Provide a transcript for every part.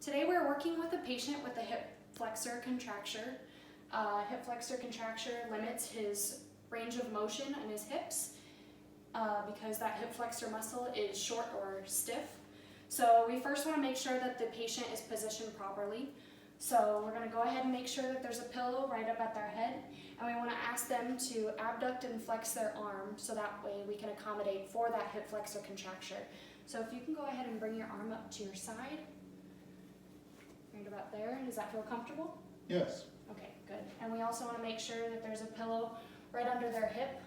Today we're working with a patient with a hip flexor contracture. Hip flexor contracture limits his range of motion in his hips because that hip flexor muscle is short or stiff. So we first want to make sure that the patient is positioned properly. So we're going to go ahead and make sure that there's a pillow right up at their head, and we want to ask them to abduct and flex their arm so that way we can accommodate for that hip flexor contracture. So if you can go ahead and bring your arm up to your side, right about there. Does that feel comfortable? Yes. Okay, good. And we also want to make sure that there's a pillow right under their hip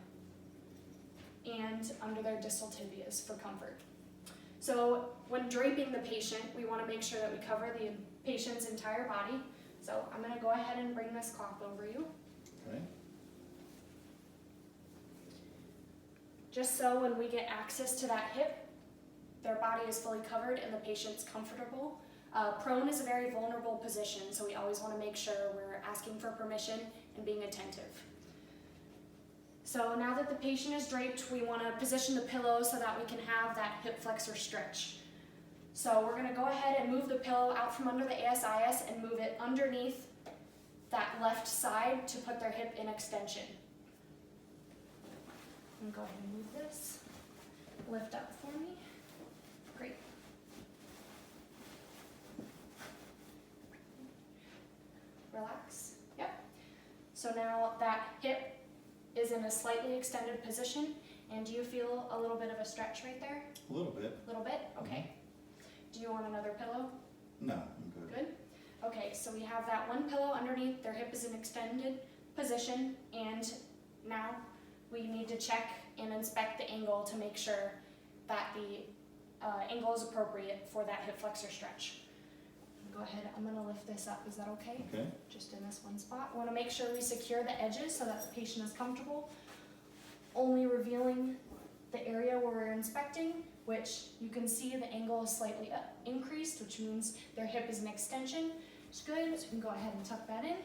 and under their distal tibias for comfort. So when draping the patient, we want to make sure that we cover the patient's entire body. So I'm going to go ahead and bring this cloth over you. Okay. Just so when we get access to that hip, their body is fully covered and the patient's comfortable. Prone is a very vulnerable position, so we always want to make sure we're asking for permission and being attentive. So now that the patient is draped, we want to position the pillow so that we can have that hip flexor stretch. So we're going to go ahead and move the pillow out from under the ASIS and move it underneath that left side to put their hip in extension. And go ahead and move this. Lift up for me. Great. Relax. Yep. So now that hip is in a slightly extended position, and do you feel a little bit of a stretch right there? A little bit. A little bit? Okay. Do you want another pillow? No, I'm good. Good. Okay, so we have that one pillow underneath, their hip is in extended position, and now we need to check and inspect the angle to make sure that the angle is appropriate for that hip flexor stretch. Go ahead, I'm going to lift this up, is that okay? Okay. Just in this one spot. We want to make sure we secure the edges so that the patient is comfortable, only revealing the area where we're inspecting, which you can see the angle is slightly increased, which means their hip is an extension. It's good, so we can go ahead and tuck that in.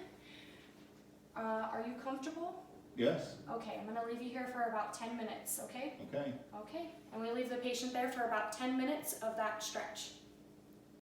Are you comfortable? Yes. Okay, I'm going to leave you here for about 10 minutes, okay? Okay. Okay, and we leave the patient there for about 10 minutes of that stretch.